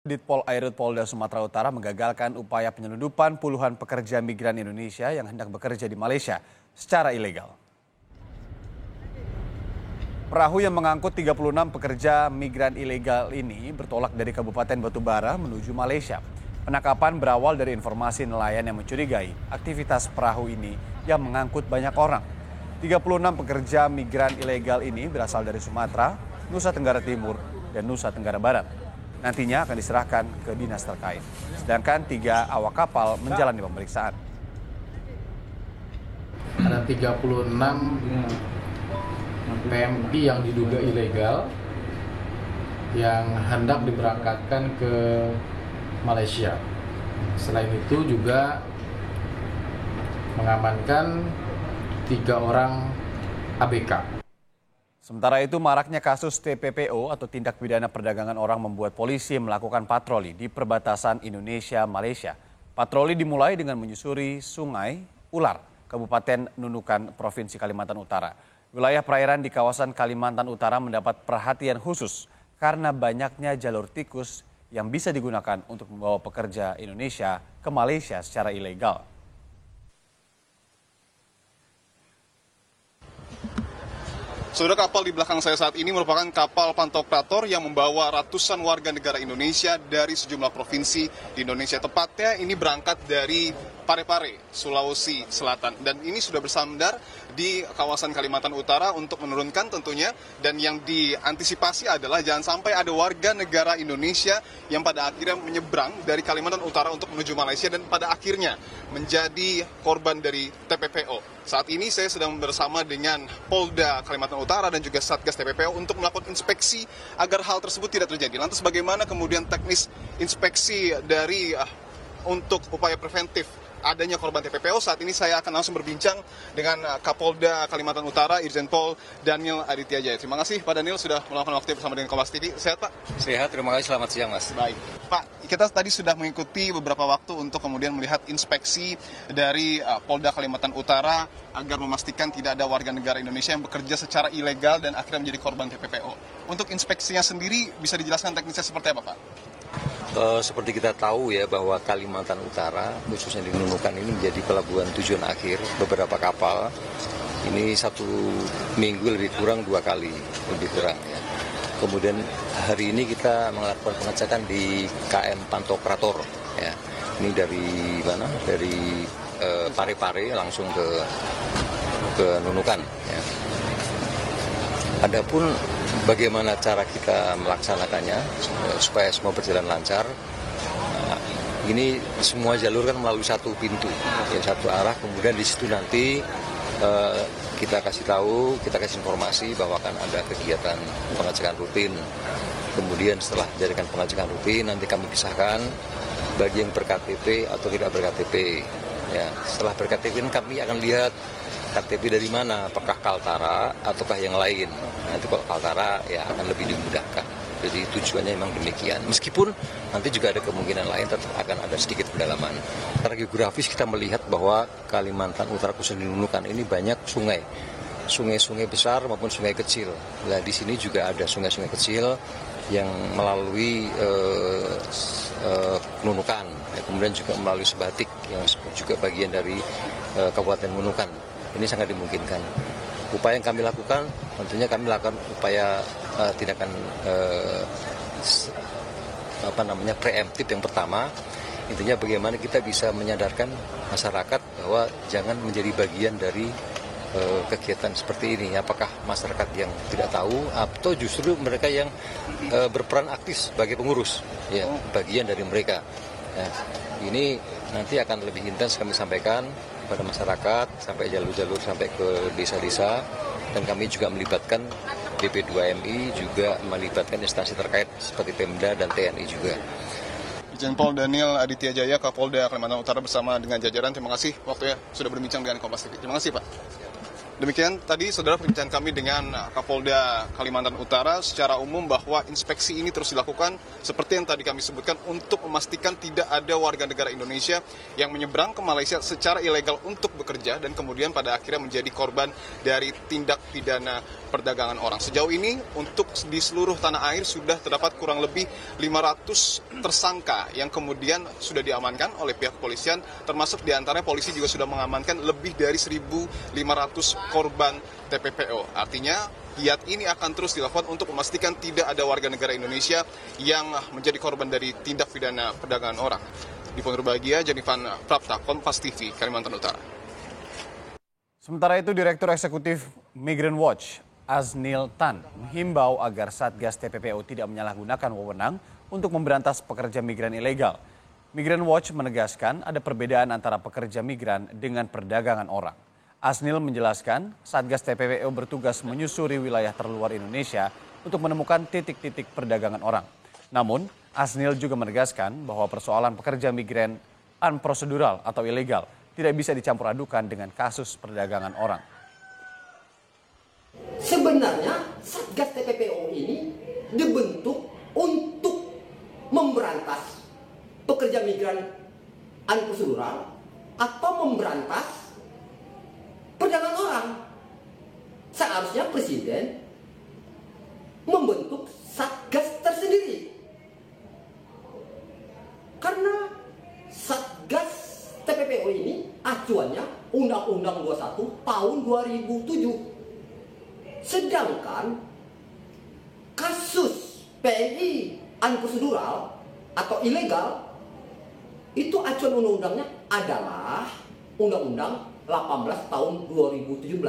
Ditpol Airut Polda Sumatera Utara menggagalkan upaya penyelundupan puluhan pekerja migran Indonesia yang hendak bekerja di Malaysia secara ilegal. Perahu yang mengangkut 36 pekerja migran ilegal ini bertolak dari Kabupaten Batubara menuju Malaysia. Penangkapan berawal dari informasi nelayan yang mencurigai aktivitas perahu ini yang mengangkut banyak orang. 36 pekerja migran ilegal ini berasal dari Sumatera, Nusa Tenggara Timur, dan Nusa Tenggara Barat. Nantinya akan diserahkan ke dinas terkait. Sedangkan 3 awak kapal menjalani pemeriksaan. Ada 36 PMI yang diduga ilegal yang hendak diberangkatkan ke Malaysia. Selain itu juga mengamankan 3 orang ABK. Sementara itu, maraknya kasus TPPO atau tindak pidana perdagangan orang membuat polisi melakukan patroli di perbatasan Indonesia-Malaysia. Patroli dimulai dengan menyusuri Sungai Ular, Kabupaten Nunukan, Provinsi Kalimantan Utara. Wilayah perairan di kawasan Kalimantan Utara mendapat perhatian khusus karena banyaknya jalur tikus yang bisa digunakan untuk membawa pekerja Indonesia ke Malaysia secara ilegal. Saudara, kapal di belakang saya saat ini merupakan kapal pantokrator yang membawa ratusan warga negara Indonesia dari sejumlah provinsi di Indonesia. Tepatnya ini berangkat dari Parepare, Sulawesi Selatan. Dan ini sudah bersandar di kawasan Kalimantan Utara untuk menurunkan tentunya. Dan yang diantisipasi adalah jangan sampai ada warga negara Indonesia yang pada akhirnya menyeberang dari Kalimantan Utara untuk menuju Malaysia dan pada akhirnya menjadi korban dari TPPO. Saat ini saya sedang bersama dengan Polda Kalimantan Utara dan juga Satgas TPPO untuk melakukan inspeksi agar hal tersebut tidak terjadi. Lantas bagaimana kemudian teknis inspeksi dari untuk upaya preventif adanya korban TPPO? Saat ini saya akan langsung berbincang dengan Kapolda Kalimantan Utara, Irjen Pol Daniel Aditya Jaya. Terima kasih Pak Daniel sudah meluangkan waktu bersama dengan Kompas TV. Sehat Pak? Sehat, terima kasih. Selamat siang Mas. Baik. Pak, kita tadi sudah mengikuti beberapa waktu untuk kemudian melihat inspeksi dari Polda Kalimantan Utara agar memastikan tidak ada warga negara Indonesia yang bekerja secara ilegal dan akhirnya menjadi korban TPPO. Untuk inspeksinya sendiri bisa dijelaskan teknisnya seperti apa Pak? Seperti kita tahu ya bahwa Kalimantan Utara khususnya di Nunukan ini menjadi pelabuhan tujuan akhir beberapa kapal. Ini 1 minggu lebih kurang 2 kali lebih kurang ya. Kemudian hari ini kita melakukan pengecekan di KM Pantokrator ya. Ini dari mana? Dari Parepare langsung ke Nunukan ya. Adapun bagaimana cara kita melaksanakannya supaya semua berjalan lancar. Ini semua jalur kan melalui satu pintu, ya, satu arah. Kemudian di situ nanti kita kasih tahu, kita kasih informasi bahwa kan ada kegiatan pengecekan rutin. Kemudian setelah dijadikan pengecekan rutin, nanti kami pisahkan bagi yang ber-KTP atau tidak ber-KTP. Ya, setelah ber-KTP kami akan lihat KTP dari mana, apakah Kaltara ataukah yang lain. Nanti kalau Kaltara ya akan lebih dimudahkan. Jadi tujuannya memang demikian. Meskipun nanti juga ada kemungkinan lain tetap akan ada sedikit pendalaman. Secara geografis kita melihat bahwa Kalimantan Utara khususnya di Nunukan ini banyak sungai. Sungai-sungai besar maupun sungai kecil. Nah di sini juga ada sungai-sungai kecil yang melalui Nunukan. Ya, kemudian juga melalui Sebatik yang juga bagian dari Kabupaten Nunukan. Ini sangat dimungkinkan. Upaya yang kami lakukan, tentunya kami lakukan upaya tindakan preemptif yang pertama. Intinya bagaimana kita bisa menyadarkan masyarakat bahwa jangan menjadi bagian dari kegiatan seperti ini. Apakah masyarakat yang tidak tahu atau justru mereka yang berperan aktif sebagai pengurus, ya bagian dari mereka. Ya, ini nanti akan lebih intens kami sampaikan pada masyarakat sampai jalur-jalur sampai ke desa-desa, dan kami juga melibatkan BP2MI, juga melibatkan instansi terkait seperti Pemda dan TNI juga. Irjen Pol Daniel Aditya Jaya, Kapolda Kalimantan Utara bersama dengan jajaran. Terima kasih waktunya sudah berbincang dengan Kompas TV. Terima kasih Pak. Demikian tadi saudara perbincangan kami dengan Kapolda Kalimantan Utara secara umum bahwa inspeksi ini terus dilakukan seperti yang tadi kami sebutkan untuk memastikan tidak ada warga negara Indonesia yang menyeberang ke Malaysia secara ilegal untuk bekerja dan kemudian pada akhirnya menjadi korban dari tindak pidana perdagangan orang. Sejauh ini untuk di seluruh tanah air sudah terdapat kurang lebih 500 tersangka yang kemudian sudah diamankan oleh pihak kepolisian, termasuk diantaranya polisi juga sudah mengamankan lebih dari 1.500 korban TPPO. Artinya giat ini akan terus dilakukan untuk memastikan tidak ada warga negara Indonesia yang menjadi korban dari tindak pidana perdagangan orang. Di Purbagia, Janifan Prapta, Kompas TV, Kalimantan Utara. Sementara itu, Direktur Eksekutif Migrant Watch, Aznil Tan, menghimbau agar Satgas TPPO tidak menyalahgunakan wewenang untuk memberantas pekerja migran ilegal. Migrant Watch menegaskan ada perbedaan antara pekerja migran dengan perdagangan orang. Aznil menjelaskan, Satgas TPPO bertugas menyusuri wilayah terluar Indonesia untuk menemukan titik-titik perdagangan orang. Namun, Aznil juga menegaskan bahwa persoalan pekerja migran unprosedural atau ilegal tidak bisa dicampur adukan dengan kasus perdagangan orang. Sebenarnya Satgas TPPO ini dibentuk untuk memberantas pekerja migran unprosedural atau memberantas perdagangan orang. Seharusnya Presiden membentuk Satgas tersendiri. Karena Satgas TPPO ini acuannya Undang-Undang 21 tahun 2007. Sedangkan kasus PMI unprosedural atau ilegal itu acuan undang-undangnya adalah Undang-Undang 18 tahun 2017.